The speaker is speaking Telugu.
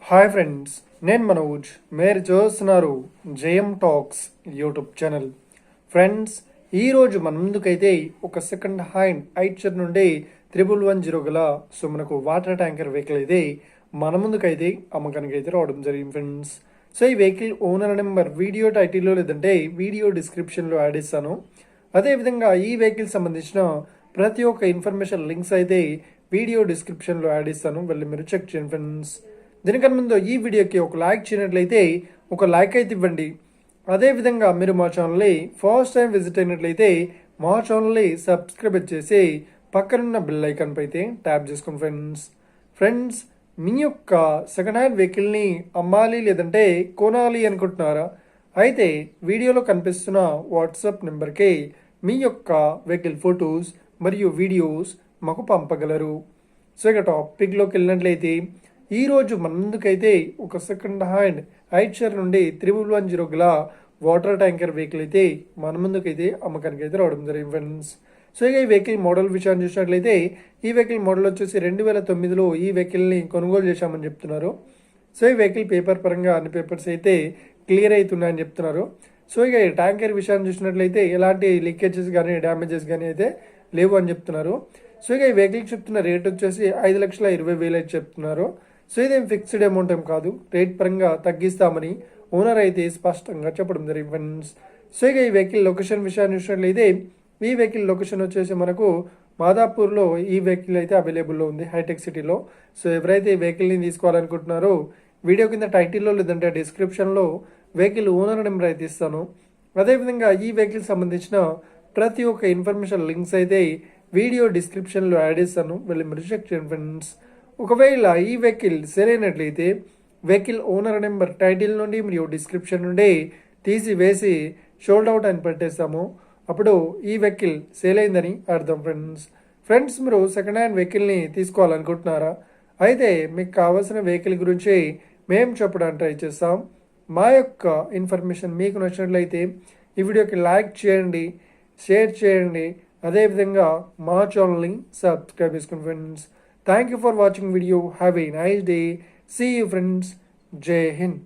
హాయ్ ఫ్రెండ్స్, నేను మనోజ్. మీరు చూస్తున్నారు JM talks YouTube channel. Friends, ఈరోజు మన ముందుకైతే ఒక సెకండ్ హ్యాండ్ ఐచర్ నుండి 1110 గల మనకు వాటర్ ట్యాంకర్ వెహికల్ అయితే మన ముందుకైతే అమ్మకానికి అయితే రావడం జరిగింది ఫ్రెండ్స్. సో ఈ వెహికల్ ఓనర్ నెంబర్ వీడియో టైటిల్లో లేదంటే వీడియో డిస్క్రిప్షన్లో యాడ్ ఇస్తాను. అదేవిధంగా ఈ వెహికల్ సంబంధించిన ప్రతి ఒక్క ఇన్ఫర్మేషన్ లింక్స్ అయితే వీడియో డిస్క్రిప్షన్లో యాడ్ ఇస్తాను, వెళ్ళి మీరు చెక్ చేయండి ఫ్రెండ్స్. దీనికన్నా ముందు ఈ వీడియోకి ఒక లైక్ చేయనట్లయితే ఒక లైక్ అయితే ఇవ్వండి. అదేవిధంగా మీరు మా ఛానల్ని ఫస్ట్ టైం విజిట్ అయినట్లయితే మా ఛానల్ని సబ్స్క్రైబ్ చేసి పక్కనున్న బెల్ ఐకాన్ పై అయితే ట్యాప్ చేసుకోండి ఫ్రెండ్స్. మీ యొక్క సెకండ్ హ్యాండ్ వెహికల్ని అమ్మాలి లేదంటే కొనాలి అనుకుంటున్నారా? అయితే వీడియోలో కనిపిస్తున్న వాట్సాప్ నెంబర్కి మీ యొక్క వెహికల్ ఫొటోస్ మరియు వీడియోస్ మాకు పంపగలరు. సో ఇక టాపిక్లోకి వెళ్ళినట్లయితే ఈరోజు మన ముందుకైతే ఒక సెకండ్ హ్యాండ్ ఐచర్ నుండి 1110 గల వాటర్ ట్యాంకర్ వెహికల్ అయితే మన ముందుకైతే అమ్మకానికి అయితే రావడం జరిగింది ఫ్రెండ్స్. సో ఇక ఈ వెహికల్ మోడల్ విషయాన్ని చూసినట్లయితే ఈ వెహికల్ మోడల్ వచ్చేసి 2009లో ఈ వెహికల్ని కొనుగోలు చేశామని చెప్తున్నారు. సో ఈ వెహికల్ పేపర్ పరంగా అన్ని పేపర్స్ అయితే క్లియర్ అవుతున్నాయని చెప్తున్నారు. సో ఇక ఈ ట్యాంకర్ విషయాన్ని చూసినట్లయితే ఎలాంటి లీకేజెస్ కానీ డ్యామేజెస్ కానీ అయితే లేవు అని చెప్తున్నారు. సో ఇక ఈ వెహికల్కి చెప్తున్న రేట్ వచ్చేసి 5,20,000 అయితే చెప్తున్నారు. సో ఇదేం ఫిక్స్డ్ అమౌంట్ ఏం కాదు, రేట్ పరంగా తగ్గిస్తామని ఓనర్ అయితే స్పష్టంగా చెప్పడం జరిగింది ఫ్రెండ్స్. సో ఇక ఈ వెహికల్ లొకేషన్ విషయాన్ని చూసినట్లయితే ఈ వెహికల్ లొకేషన్ వచ్చేసి మనకు మాదాపూర్లో ఈ వెహికల్ అయితే అవైలబుల్లో ఉంది, హైటెక్ సిటీలో. సో ఎవరైతే ఈ వెహికల్ని తీసుకోవాలనుకుంటున్నారో వీడియో కింద టైటిల్లో లేదంటే డిస్క్రిప్షన్లో వెహికల్ ఓనర్ నెంబర్ అయితే ఇస్తాను. అదేవిధంగా ఈ వెహికల్ సంబంధించిన ప్రతి ఒక్క ఇన్ఫర్మేషన్ లింక్స్ అయితే వీడియో డిస్క్రిప్షన్లో యాడ్ చేస్తాను, వెళ్ళి మీరు చెక్ చేయండి ఫ్రెండ్స్. ఒకవేళ ఈ వెహికల్ సేల్ అయినట్లయితే వెహికల్ ఓనర్ నెంబర్ టైటిల్ నుండి మరియు డిస్క్రిప్షన్ నుండి తీసివేసి షోల్డ్ అవుట్ అని పెట్టేస్తాము. అప్పుడు ఈ వెహికల్ సేల్ అయిందని అర్థం ఫ్రెండ్స్. మీరు సెకండ్ హ్యాండ్ వెహికల్ని తీసుకోవాలనుకుంటున్నారా? అయితే మీకు కావాల్సిన వెహికల్ గురించి మేము చెప్పడానికి ట్రై చేస్తాం. మా యొక్క ఇన్ఫర్మేషన్ మీకు నచ్చినట్లయితే ఈ వీడియోకి లైక్ చేయండి, షేర్ చేయండి, అదేవిధంగా మా ఛానల్ని సబ్స్క్రైబ్ చేసుకోండి friends. Thank you for watching video. Have a nice day. See you friends. Jai Hind.